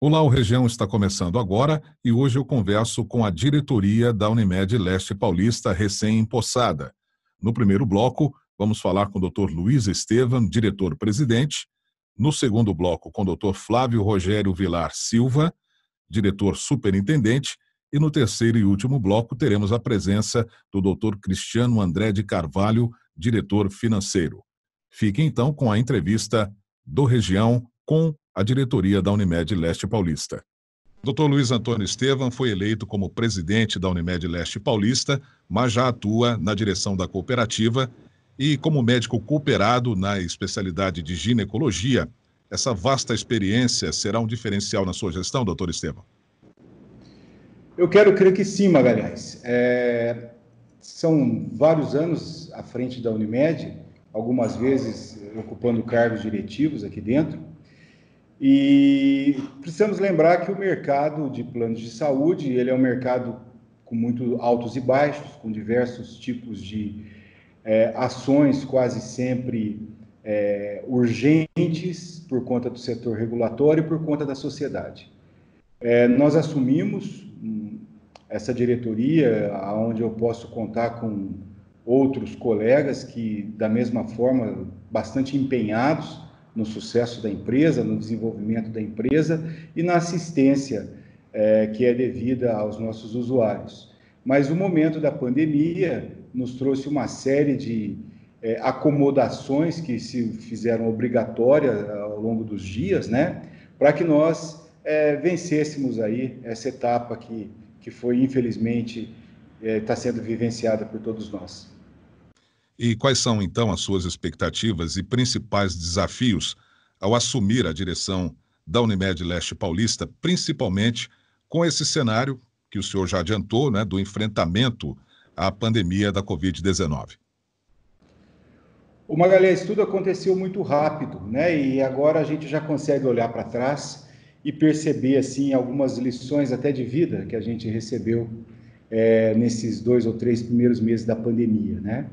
Olá, o Região está começando agora e hoje eu converso com a diretoria da Unimed Leste Paulista recém-empossada. No primeiro bloco, vamos falar com o Dr. Luiz Estevam, diretor-presidente. No segundo bloco, com o Dr. Flávio Rogério Vilar Silva, diretor superintendente. E no terceiro e último bloco, teremos a presença do Dr. Cristiano André de Carvalho, diretor financeiro. Fique então com a entrevista do Região com a diretoria da Unimed Leste Paulista. Dr. Luiz Antônio Estevam foi eleito como presidente da Unimed Leste Paulista, mas já atua na direção da cooperativa e como médico cooperado na especialidade de ginecologia. Essa vasta experiência será um diferencial na sua gestão, doutor Estevam? Eu quero crer que sim, Magalhães. São vários anos à frente da Unimed, algumas vezes ocupando cargos diretivos aqui dentro, e precisamos lembrar que o mercado de planos de saúde, ele é um mercado com muitos altos e baixos, com diversos tipos de ações quase sempre urgentes por conta do setor regulatório e por conta da sociedade. Nós assumimos essa diretoria, onde eu posso contar com outros colegas que, da mesma forma, bastante empenhados no sucesso da empresa, no desenvolvimento da empresa e na assistência que é devida aos nossos usuários. Mas o momento da pandemia nos trouxe uma série de acomodações que se fizeram obrigatórias ao longo dos dias, né, para que nós vencêssemos aí essa etapa que foi, infelizmente, está sendo vivenciada por todos nós. E quais são, então, as suas expectativas e principais desafios ao assumir a direção da Unimed Leste Paulista, principalmente com esse cenário que o senhor já adiantou, né, do enfrentamento à pandemia da Covid-19? O Magalhães, tudo aconteceu muito rápido, né? E agora a gente já consegue olhar para trás e perceber, assim, algumas lições até de vida que a gente recebeu nesses 2 ou 3 primeiros meses da pandemia, né?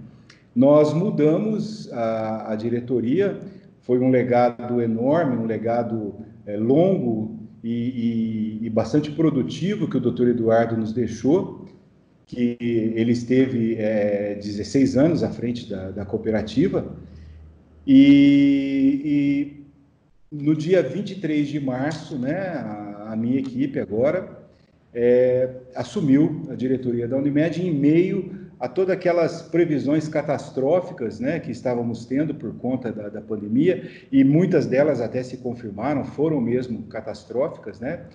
Nós mudamos a diretoria, foi um legado enorme, um legado longo e bastante produtivo que o doutor Eduardo nos deixou, que ele esteve 16 anos à frente da cooperativa, e no dia 23 de março, né, a minha equipe agora assumiu a diretoria da Unimed em meio a todas aquelas previsões catastróficas, né, que estávamos tendo por conta da pandemia, e muitas delas até se confirmaram, foram mesmo catastróficas, né,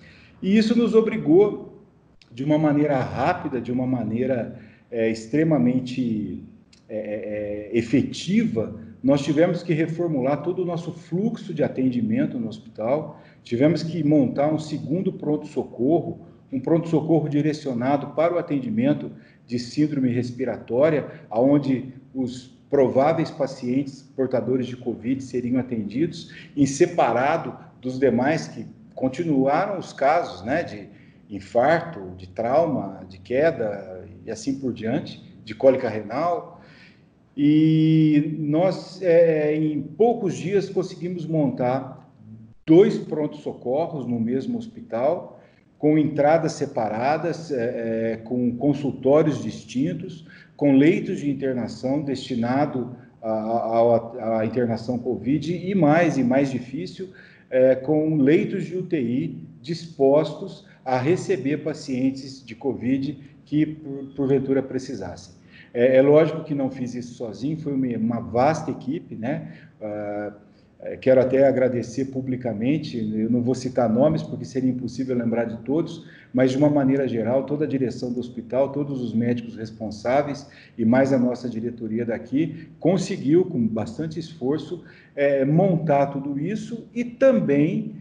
e isso nos obrigou, de uma maneira rápida, de uma maneira extremamente efetiva, nós tivemos que reformular todo o nosso fluxo de atendimento no hospital, tivemos que montar um segundo pronto-socorro, um pronto-socorro direcionado para o atendimento de síndrome respiratória, onde os prováveis pacientes portadores de Covid seriam atendidos, em separado dos demais que continuaram os casos, né, de infarto, de trauma, de queda e assim por diante, de cólica renal. E nós, em poucos dias, conseguimos montar 2 prontos-socorros no mesmo hospital, com entradas separadas, com consultórios distintos, com leitos de internação destinado à internação Covid e mais difícil, com leitos de UTI dispostos a receber pacientes de Covid que porventura precisassem. É lógico que não fiz isso sozinho, foi uma vasta equipe, né? Quero até agradecer publicamente, eu não vou citar nomes porque seria impossível lembrar de todos, mas de uma maneira geral, toda a direção do hospital, todos os médicos responsáveis e mais a nossa diretoria daqui, conseguiu, com bastante esforço, montar tudo isso e também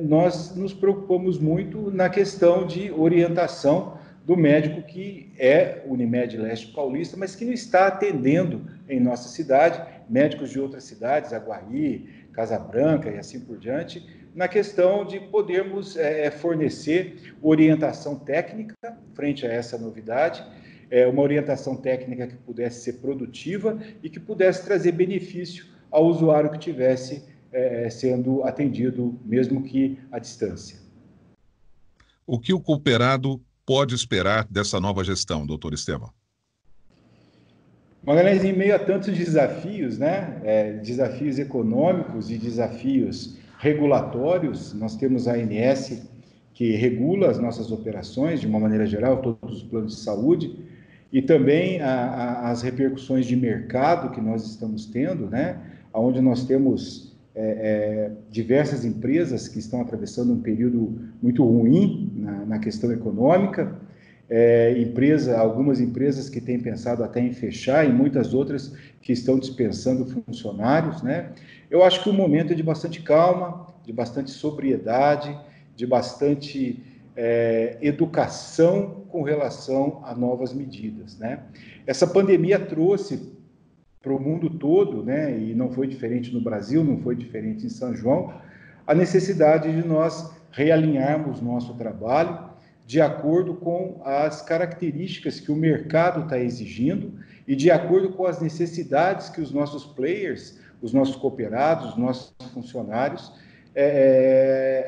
nós nos preocupamos muito na questão de orientação do médico que é Unimed Leste Paulista, mas que não está atendendo em nossa cidade, médicos de outras cidades, Aguaí, Casa Branca e assim por diante, na questão de podermos fornecer orientação técnica frente a essa novidade, uma orientação técnica que pudesse ser produtiva e que pudesse trazer benefício ao usuário que tivesse sendo atendido, mesmo que à distância. O que o cooperado pode esperar dessa nova gestão, doutor Estevam? Magalhães, em meio a tantos desafios, né, desafios econômicos e desafios regulatórios, nós temos a ANS, que regula as nossas operações, de uma maneira geral, todos os planos de saúde, e também as repercussões de mercado que nós estamos tendo, né, onde nós temos diversas empresas que estão atravessando um período muito ruim na questão econômica, algumas empresas que têm pensado até em fechar e muitas outras que estão dispensando funcionários, né? Eu acho que o momento é de bastante calma, de bastante sobriedade, de bastante educação com relação a novas medidas, né? Essa pandemia trouxe para o mundo todo, né? E não foi diferente no Brasil, não foi diferente em São João, a necessidade de nós realinharmos nosso trabalho de acordo com as características que o mercado está exigindo e de acordo com as necessidades que os nossos players, os nossos cooperados, os nossos funcionários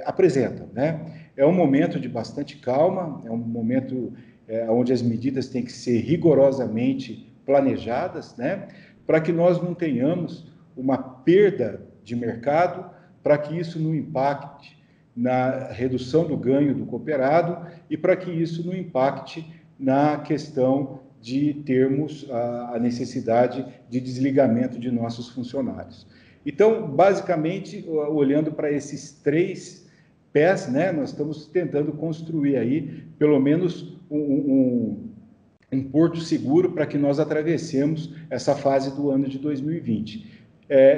apresentam, né? É um momento de bastante calma, é um momento onde as medidas têm que ser rigorosamente planejadas, né? Para que nós não tenhamos uma perda de mercado, para que isso não impacte na redução do ganho do cooperado e para que isso não impacte na questão de termos a necessidade de desligamento de nossos funcionários. Então, basicamente, olhando para esses três pés, né, nós estamos tentando construir aí, pelo menos, um porto seguro para que nós atravessemos essa fase do ano de 2020.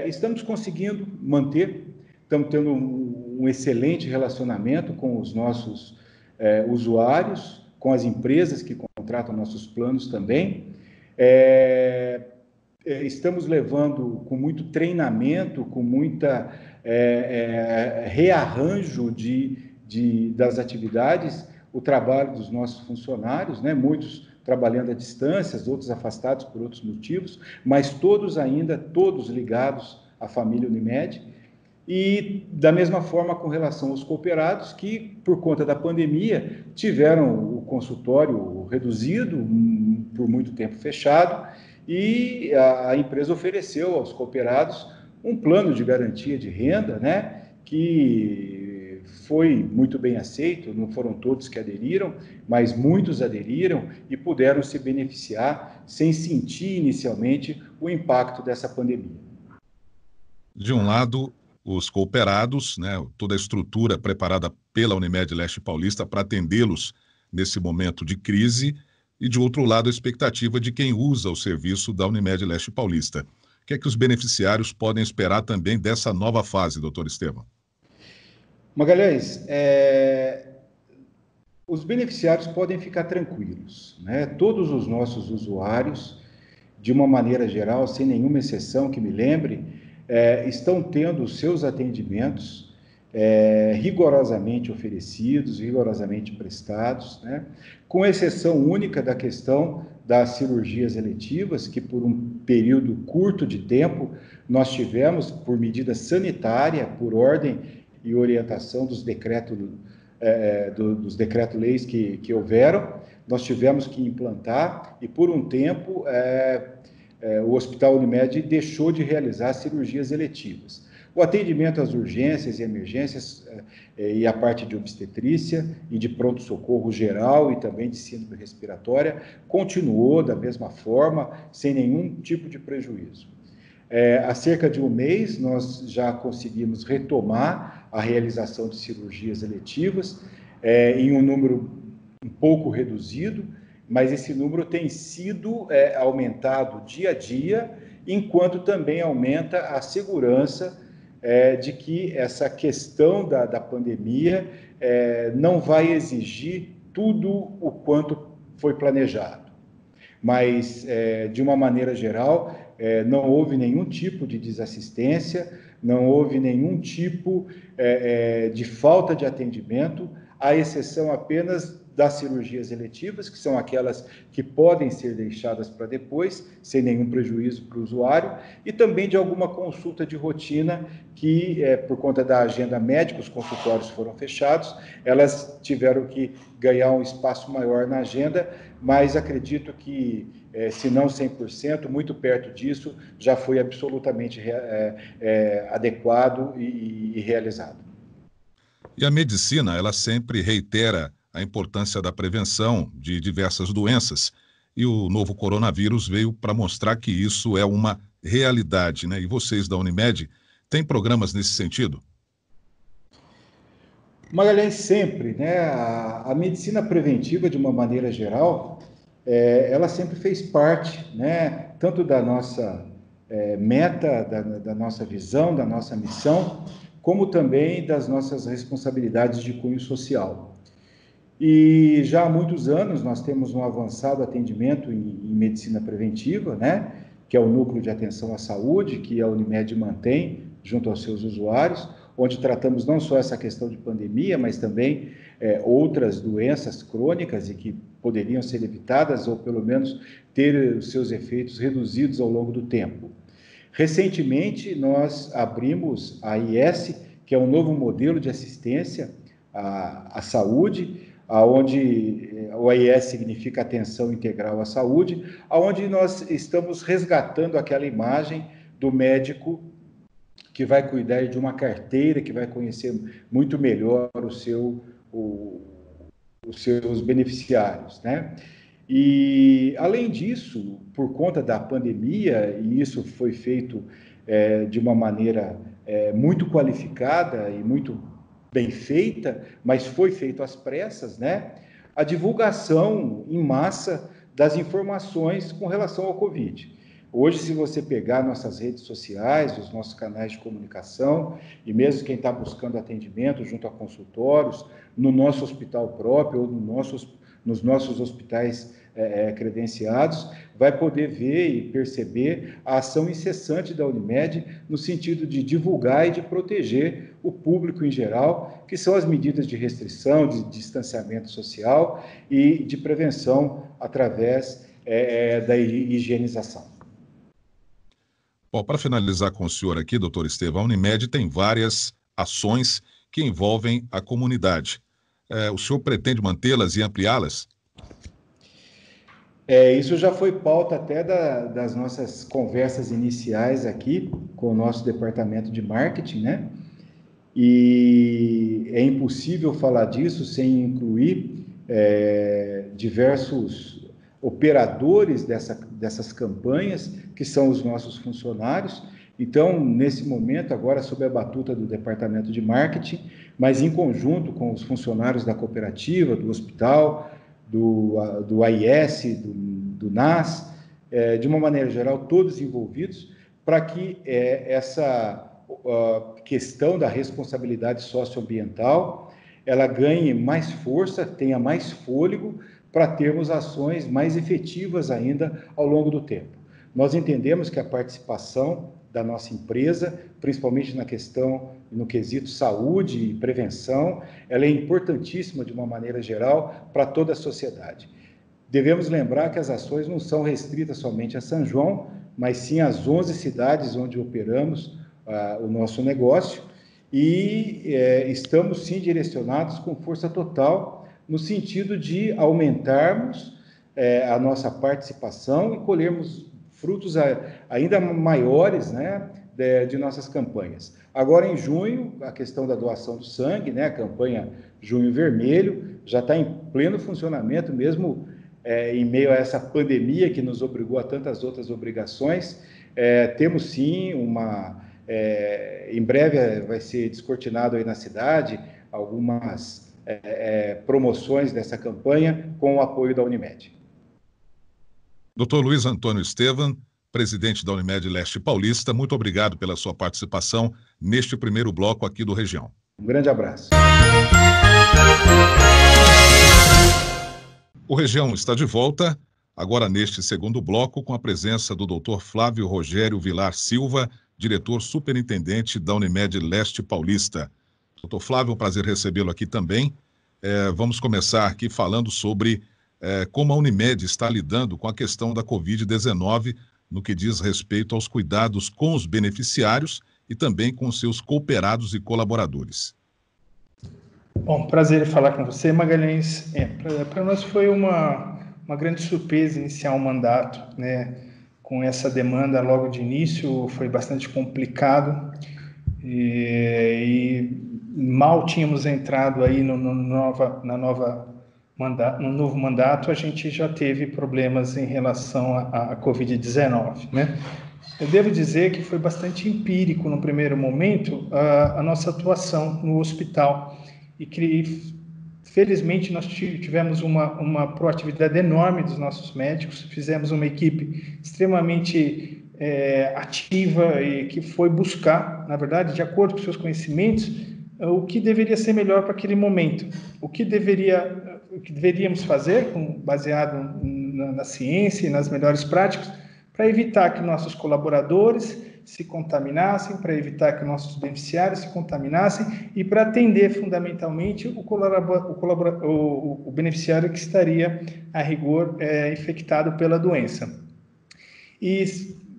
Estamos conseguindo manter, estamos tendo um excelente relacionamento com os nossos usuários, com as empresas que contratam nossos planos também. Estamos levando com muito treinamento, com muita rearranjo das atividades, o trabalho dos nossos funcionários, né? Muitos trabalhando à distância, outros afastados por outros motivos, mas todos ligados à família Unimed. E da mesma forma com relação aos cooperados que, por conta da pandemia, tiveram o consultório reduzido, por muito tempo fechado, e a empresa ofereceu aos cooperados um plano de garantia de renda, né, que foi muito bem aceito, não foram todos que aderiram, mas muitos aderiram e puderam se beneficiar sem sentir inicialmente o impacto dessa pandemia. De um lado, os cooperados, né, toda a estrutura preparada pela Unimed Leste Paulista para atendê-los nesse momento de crise, e de outro lado, a expectativa de quem usa o serviço da Unimed Leste Paulista. O que é que os beneficiários podem esperar também dessa nova fase, doutor Estevam? Magalhães, os beneficiários podem ficar tranquilos, né? Todos os nossos usuários, de uma maneira geral, sem nenhuma exceção que me lembre, estão tendo os seus atendimentos rigorosamente oferecidos, rigorosamente prestados, né? Com exceção única da questão das cirurgias eletivas, que por um período curto de tempo nós tivemos, por medida sanitária, por ordem e orientação dos decretos-leis que houveram, nós tivemos que implantar e por um tempo o Hospital Unimed deixou de realizar cirurgias eletivas. O atendimento às urgências e emergências e a parte de obstetrícia e de pronto-socorro geral e também de síndrome respiratória continuou da mesma forma, sem nenhum tipo de prejuízo. Há cerca de um mês, nós já conseguimos retomar a realização de cirurgias eletivas em um número um pouco reduzido, mas esse número tem sido aumentado dia a dia, enquanto também aumenta a segurança de que essa questão da pandemia não vai exigir tudo o quanto foi planejado. Mas, de uma maneira geral, não houve nenhum tipo de desassistência, não houve nenhum tipo de falta de atendimento, à exceção apenas das cirurgias eletivas, que são aquelas que podem ser deixadas para depois, sem nenhum prejuízo para o usuário, e também de alguma consulta de rotina que, por conta da agenda médica, os consultórios foram fechados, elas tiveram que ganhar um espaço maior na agenda, mas acredito que, se não 100%, muito perto disso, já foi absolutamente adequado e realizado. E a medicina, ela sempre reitera a importância da prevenção de diversas doenças. E o novo coronavírus veio para mostrar que isso é uma realidade, né? E vocês da Unimed têm programas nesse sentido? Magalhães, sempre, né? A medicina preventiva, de uma maneira geral, ela sempre fez parte, né? Tanto da nossa meta, da nossa visão, da nossa missão, como também das nossas responsabilidades de cunho social. E já há muitos anos nós temos um avançado atendimento em medicina preventiva, né? Que é o núcleo de atenção à saúde, que a Unimed mantém junto aos seus usuários, onde tratamos não só essa questão de pandemia, mas também outras doenças crônicas e que poderiam ser evitadas ou pelo menos ter os seus efeitos reduzidos ao longo do tempo. Recentemente, nós abrimos a IS, que é um novo modelo de assistência à saúde, onde o AIS significa Atenção Integral à Saúde, onde nós estamos resgatando aquela imagem do médico que vai cuidar de uma carteira, que vai conhecer muito melhor os seus beneficiários, né? E, além disso, por conta da pandemia, e isso foi feito de uma maneira muito qualificada e muito bem feita, mas foi feito às pressas, né? A divulgação em massa das informações com relação ao Covid. Hoje, se você pegar nossas redes sociais, os nossos canais de comunicação, e mesmo quem está buscando atendimento junto a consultórios, no nosso hospital próprio ou nos nossos hospitais credenciados, vai poder ver e perceber a ação incessante da Unimed no sentido de divulgar e de proteger o público em geral, que são as medidas de restrição, de distanciamento social e de prevenção através da higienização. Bom, para finalizar com o senhor aqui, doutor Estevão, a Unimed tem várias ações que envolvem a comunidade. O senhor pretende mantê-las e ampliá-las? Isso já foi pauta até das nossas conversas iniciais aqui com o nosso departamento de marketing, né? E é impossível falar disso sem incluir diversos operadores dessas campanhas, que são os nossos funcionários. Então, nesse momento, agora sob a batuta do departamento de marketing, mas em conjunto com os funcionários da cooperativa, do hospital, do AIS, do NAS, de uma maneira geral, todos envolvidos, para que essa questão da responsabilidade socioambiental ela ganhe mais força, tenha mais fôlego, para termos ações mais efetivas ainda ao longo do tempo. Nós entendemos que a participação da nossa empresa, principalmente na questão, no quesito saúde e prevenção, ela é importantíssima de uma maneira geral para toda a sociedade. Devemos lembrar que as ações não são restritas somente a São João, mas sim às 11 cidades onde operamos o nosso negócio, e estamos sim direcionados com força total no sentido de aumentarmos a nossa participação e colhermos frutos ainda maiores, né, de nossas campanhas. Agora, em junho, a questão da doação do sangue, né, a campanha Junho Vermelho, já está em pleno funcionamento, mesmo em meio a essa pandemia que nos obrigou a tantas outras obrigações. Temos sim em breve vai ser descortinado aí na cidade algumas promoções dessa campanha com o apoio da Unimed. Dr. Luiz Antônio Estevão, presidente da Unimed Leste Paulista, muito obrigado pela sua participação neste primeiro bloco aqui do Região. Um grande abraço. O Região está de volta, agora neste segundo bloco, com a presença do Dr. Flávio Rogério Vilar Silva, diretor superintendente da Unimed Leste Paulista. Dr. Flávio, é um prazer recebê-lo aqui também. Vamos começar aqui falando sobre como a Unimed está lidando com a questão da Covid-19 no que diz respeito aos cuidados com os beneficiários e também com seus cooperados e colaboradores. Bom, prazer em falar com você, Magalhães. Para nós foi uma grande surpresa iniciar o mandato, né? Com essa demanda logo de início, foi bastante complicado e mal tínhamos entrado aí no novo mandato, a gente já teve problemas em relação à Covid-19, né? Eu devo dizer que foi bastante empírico no primeiro momento a nossa atuação no hospital e que felizmente nós tivemos uma proatividade enorme dos nossos médicos, fizemos uma equipe extremamente ativa e que foi buscar, na verdade, de acordo com seus conhecimentos, o que deveria ser melhor para aquele momento, o que deveríamos fazer, baseado na ciência e nas melhores práticas, para evitar que nossos colaboradores se contaminassem, para evitar que nossos beneficiários se contaminassem e para atender fundamentalmente o beneficiário que estaria, a rigor, infectado pela doença. E,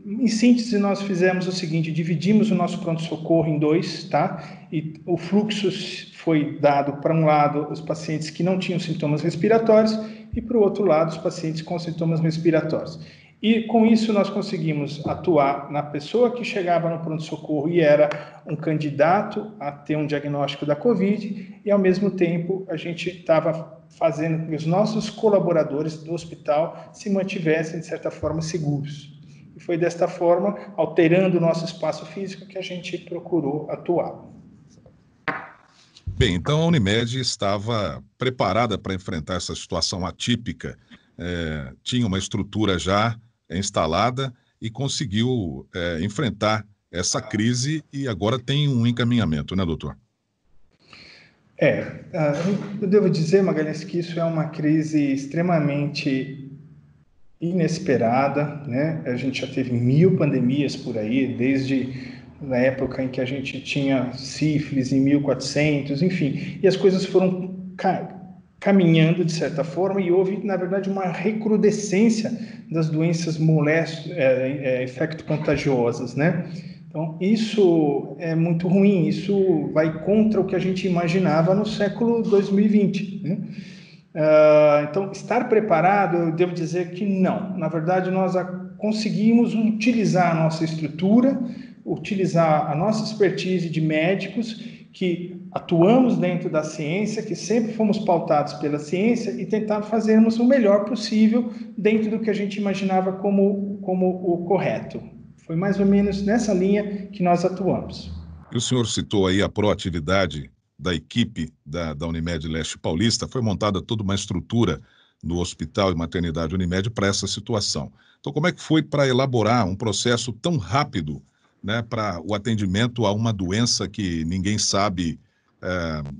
em síntese, nós fizemos o seguinte: dividimos o nosso pronto-socorro em dois, tá? E o fluxo foi dado para um lado os pacientes que não tinham sintomas respiratórios e para o outro lado os pacientes com sintomas respiratórios. E com isso nós conseguimos atuar na pessoa que chegava no pronto-socorro e era um candidato a ter um diagnóstico da Covid, e ao mesmo tempo a gente estava fazendo com que os nossos colaboradores do hospital se mantivessem, de certa forma, seguros. E foi desta forma, alterando o nosso espaço físico, que a gente procurou atuar. Bem, então a Unimed estava preparada para enfrentar essa situação atípica, tinha uma estrutura já instalada e conseguiu enfrentar essa crise e agora tem um encaminhamento, né, doutor? Eu devo dizer, Magalhães, que isso é uma crise extremamente inesperada, né? A gente já teve 1000 pandemias por aí, desde a época em que a gente tinha sífilis em 1400, enfim, e as coisas foram caminhando de certa forma e houve, na verdade, uma recrudescência das doenças infecto-contagiosas, né? Então, isso é muito ruim, isso vai contra o que a gente imaginava no século 2020, né? Então, estar preparado, eu devo dizer que não. Na verdade, nós conseguimos utilizar a nossa estrutura, utilizar a nossa expertise de médicos que atuamos dentro da ciência, que sempre fomos pautados pela ciência e tentar fazermos o melhor possível dentro do que a gente imaginava como o correto. Foi mais ou menos nessa linha que nós atuamos. E o senhor citou aí a proatividade da equipe da Unimed Leste Paulista. Foi montada toda uma estrutura no Hospital e Maternidade Unimed para essa situação. Então, como é que foi para elaborar um processo tão rápido, né, para o atendimento a uma doença que ninguém sabe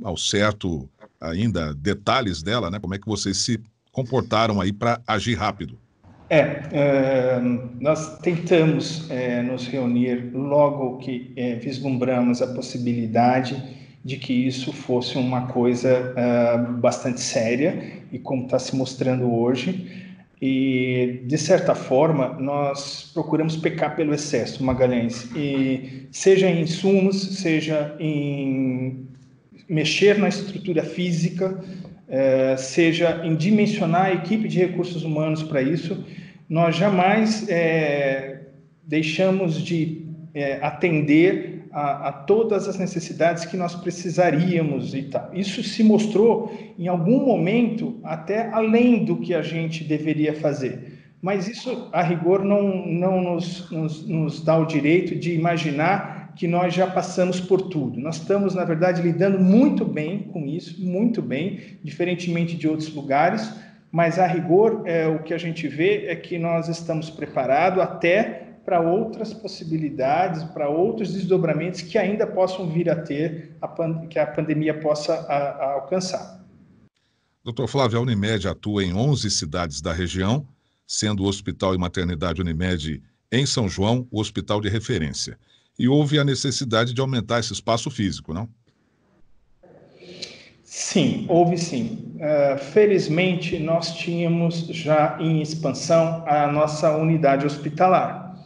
ao certo ainda detalhes dela, né? Como é que vocês se comportaram aí para agir rápido? Nós tentamos nos reunir logo que vislumbramos a possibilidade de que isso fosse uma coisa bastante séria, e como está se mostrando hoje. E, de certa forma, nós procuramos pecar pelo excesso, Magalhães, e seja em insumos, seja em mexer na estrutura física, seja em dimensionar a equipe de recursos humanos para isso. Nós jamais deixamos de atender a todas as necessidades que nós precisaríamos e tal. Isso se mostrou, em algum momento, até além do que a gente deveria fazer. Mas isso, a rigor, não nos dá o direito de imaginar que nós já passamos por tudo. Nós estamos, na verdade, lidando muito bem com isso, muito bem, diferentemente de outros lugares, mas, a rigor, o que a gente vê é que nós estamos preparados até para outras possibilidades, para outros desdobramentos que ainda possam vir a ter, que a pandemia possa alcançar. Doutor Flávio, a Unimed atua em 11 cidades da região, sendo o Hospital e Maternidade Unimed em São João o hospital de referência. E houve a necessidade de aumentar esse espaço físico, não? Sim, houve sim. Felizmente, nós tínhamos já em expansão a nossa unidade hospitalar.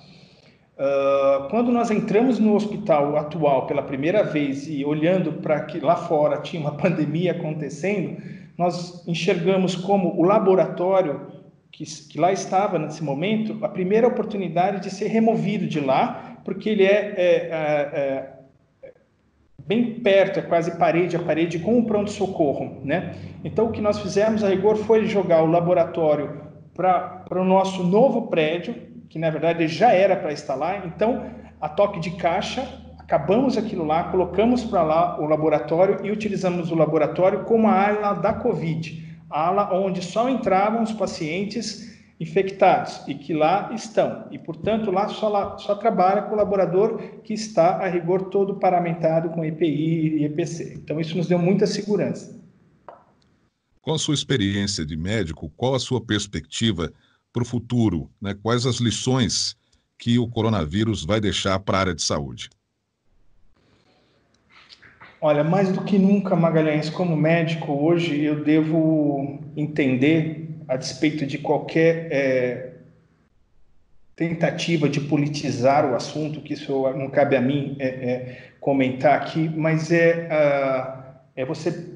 Quando nós entramos no hospital atual pela primeira vez e olhando para que lá fora tinha uma pandemia acontecendo, nós enxergamos como o laboratório que lá estava nesse momento a primeira oportunidade de ser removido de lá, porque ele é bem perto, é quase parede a parede com o pronto-socorro, né? Então, o que nós fizemos, a rigor, foi jogar o laboratório para o nosso novo prédio, que na verdade já era para estar lá. Então, a toque de caixa, acabamos aquilo lá, colocamos para lá o laboratório e utilizamos o laboratório como a ala da Covid, a ala onde só entravam os pacientes infectados e que lá estão. E, portanto, lá só trabalha colaborador que está, a rigor, todo paramentado com EPI e EPC. Então, isso nos deu muita segurança. Com a sua experiência de médico, qual a sua perspectiva para o futuro, né? Quais as lições que o coronavírus vai deixar para a área de saúde? Olha, mais do que nunca, Magalhães, como médico, hoje eu devo entender, a despeito de qualquer tentativa de politizar o assunto, que isso não cabe a mim comentar aqui, mas é você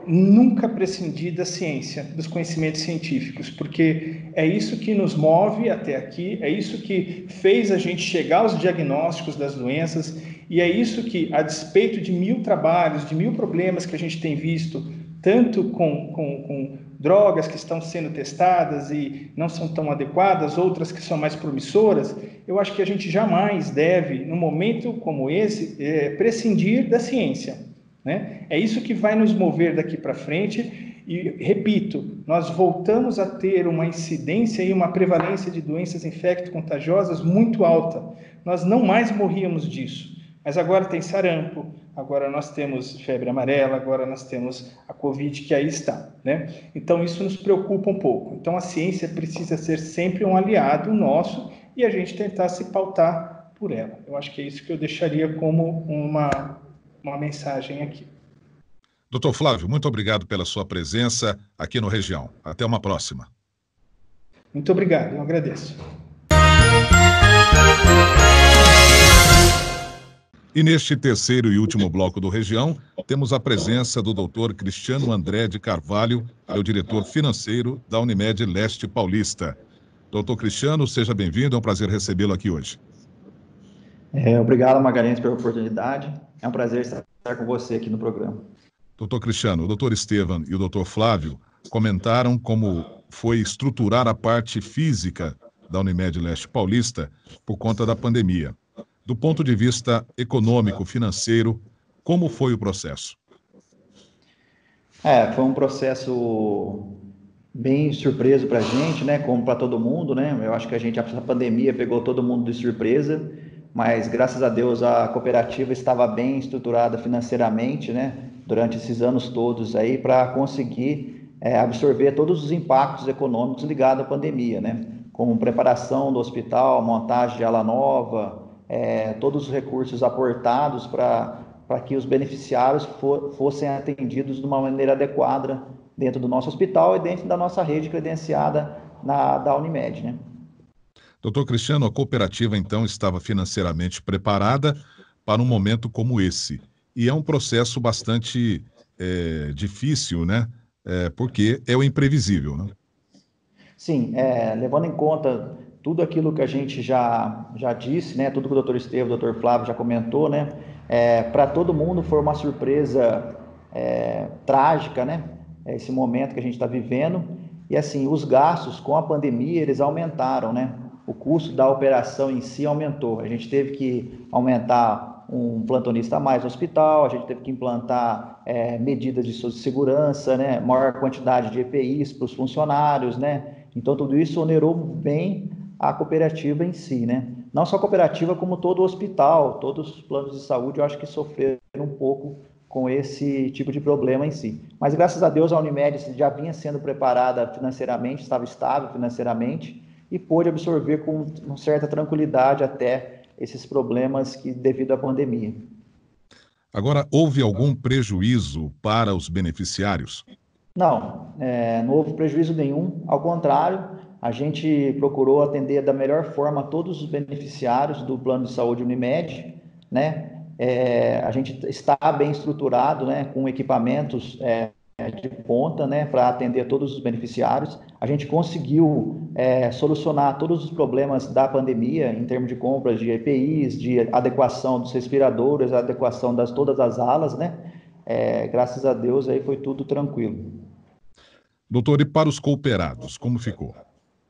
nunca prescindir da ciência, dos conhecimentos científicos, porque é isso que nos move até aqui, é isso que fez a gente chegar aos diagnósticos das doenças, e é isso que, a despeito de 1000 trabalhos, de 1000 problemas que a gente tem visto, tanto com drogas que estão sendo testadas e não são tão adequadas, outras que são mais promissoras, eu acho que a gente jamais deve, num momento como esse, prescindir da ciência, né? É isso que vai nos mover daqui para frente e, repito, nós voltamos a ter uma incidência e uma prevalência de doenças infecto-contagiosas muito alta. Nós não mais morríamos disso, mas agora tem sarampo, agora nós temos febre amarela, agora nós temos a Covid que aí está, né? Então isso nos preocupa um pouco. Então a ciência precisa ser sempre um aliado nosso e a gente tentar se pautar por ela. Eu acho que é isso que eu deixaria como uma mensagem aqui. Doutor Flávio, muito obrigado pela sua presença aqui no Região. Até uma próxima. Muito obrigado, eu agradeço. E neste terceiro e último bloco do Região, temos a presença do doutor Cristiano André de Carvalho, é o diretor financeiro da Unimed Leste Paulista. Doutor Cristiano, seja bem-vindo, é um prazer recebê-lo aqui hoje. Obrigado, Magalhães, pela oportunidade. É um prazer estar com você aqui no programa. Doutor Cristiano, o doutor Estevam e o doutor Flávio comentaram como foi estruturar a parte física da Unimed Leste Paulista por conta da pandemia. Do ponto de vista econômico, financeiro, como foi o processo? Foi um processo bem surpreso para a gente, né? Como para todo mundo, né? Eu acho que a pandemia pegou todo mundo de surpresa, mas graças a Deus a cooperativa estava bem estruturada financeiramente, né? Durante esses anos todos aí para conseguir absorver todos os impactos econômicos ligados à pandemia, né? Como preparação do hospital, montagem de ala nova, todos os recursos aportados para que os beneficiários fossem atendidos de uma maneira adequada dentro do nosso hospital e dentro da nossa rede credenciada da Unimed, né? Doutor Cristiano, a cooperativa então estava financeiramente preparada para um momento como esse. E é um processo bastante difícil, né? Porque é o imprevisível, né? Sim, levando em conta tudo aquilo que a gente já disse, né? Tudo que o doutor Estevam, o doutor Flávio já comentou, né? Para todo mundo foi uma surpresa trágica, né? Esse momento que a gente está vivendo. E assim, os gastos com a pandemia, eles aumentaram, né? O custo da operação em si aumentou. A gente teve que aumentar um plantonista a mais no hospital, a gente teve que implantar medidas de segurança, né? Maior quantidade de EPIs para os funcionários, né? Então, tudo isso onerou bem a cooperativa em si, né? Não só a cooperativa, como todo o hospital, todos os planos de saúde, eu acho que sofreram um pouco com esse tipo de problema em si. Mas, graças a Deus, a Unimed já vinha sendo preparada financeiramente, estava estável financeiramente e pôde absorver com certa tranquilidade até esses problemas devido à pandemia. Agora, houve algum prejuízo para os beneficiários? Não, não houve prejuízo nenhum, ao contrário, a gente procurou atender da melhor forma todos os beneficiários do Plano de Saúde Unimed, né? A gente está bem estruturado, né, com equipamentos de ponta, né, para atender todos os beneficiários. A gente conseguiu solucionar todos os problemas da pandemia em termos de compras de EPIs, de adequação dos respiradores, adequação das todas as alas, né? Graças a Deus aí foi tudo tranquilo. Doutor, e para os cooperados, como ficou?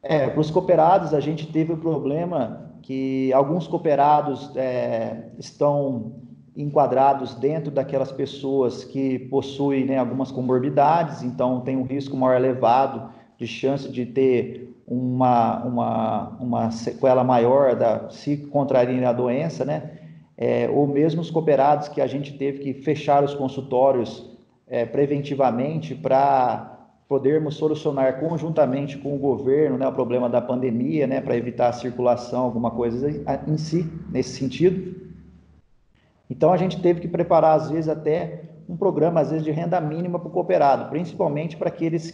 Para os cooperados, a gente teve o problema que alguns cooperados estão enquadrados dentro daquelas pessoas que possuem, né, algumas comorbidades, então tem um risco maior elevado de chance de ter uma sequela maior se contraírem a doença, né? Ou mesmo os cooperados que a gente teve que fechar os consultórios preventivamente para podermos solucionar conjuntamente com o governo, né, o problema da pandemia, né, para evitar a circulação, alguma coisa em si, nesse sentido. Então, a gente teve que preparar, às vezes, até um programa, às vezes, de renda mínima para o cooperado, principalmente para aqueles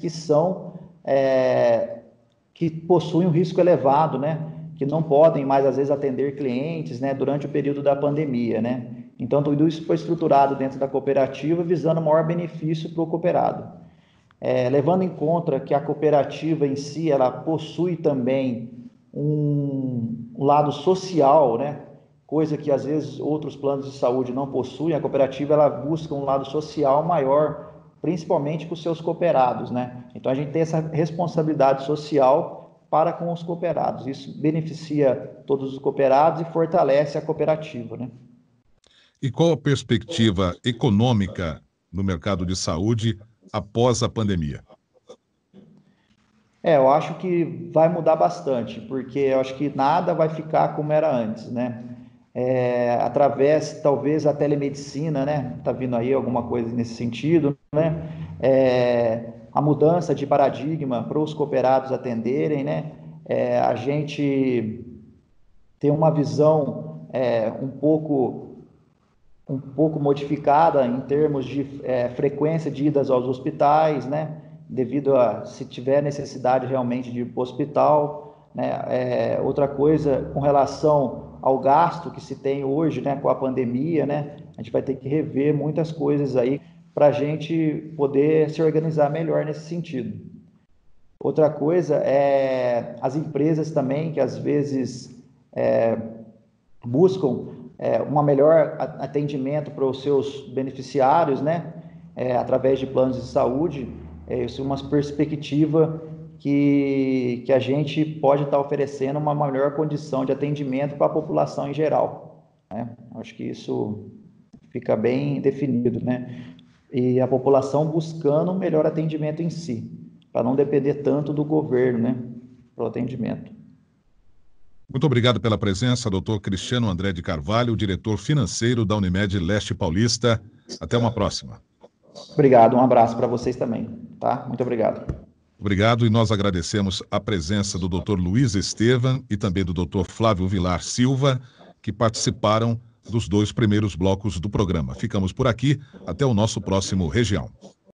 que possuem um risco elevado, né, que não podem mais, às vezes, atender clientes, né, durante o período da pandemia, né. Então, tudo isso foi estruturado dentro da cooperativa, visando o maior benefício para o cooperado. Levando em conta que a cooperativa em si, ela possui também um lado social, né? Coisa que às vezes outros planos de saúde não possuem. A cooperativa, ela busca um lado social maior, principalmente com os seus cooperados, né? Então a gente tem essa responsabilidade social para com os cooperados. Isso beneficia todos os cooperados e fortalece a cooperativa, né? E qual a perspectiva econômica no mercado de saúde após a pandemia? Eu acho que vai mudar bastante, porque eu acho que nada vai ficar como era antes, né? Através, talvez, a telemedicina, né? Tá vindo aí alguma coisa nesse sentido, né? A mudança de paradigma para os cooperados atenderem, né? A gente tem uma visão um pouco modificada em termos de frequência de idas aos hospitais, né? Devido a, se tiver necessidade realmente de ir para o hospital, né? Outra coisa, com relação ao gasto que se tem hoje, né, com a pandemia, né? A gente vai ter que rever muitas coisas aí para a gente poder se organizar melhor nesse sentido. Outra coisa é as empresas também, que às vezes buscam um melhor atendimento para os seus beneficiários, né? Através de planos de saúde. Isso é uma perspectiva que a gente pode estar oferecendo uma melhor condição de atendimento para a população em geral, né? Acho que isso fica bem definido, né? E a população buscando um melhor atendimento em si, para não depender tanto do governo, né, para o atendimento. Muito obrigado pela presença, doutor Cristiano André de Carvalho, diretor financeiro da Unimed Leste Paulista. Até uma próxima. Obrigado, um abraço para vocês também, tá? Muito obrigado. Obrigado, e nós agradecemos a presença do Dr. Luiz Estevam e também do Dr. Flávio Vilar Silva, que participaram dos 2 primeiros blocos do programa. Ficamos por aqui, até o nosso próximo Região.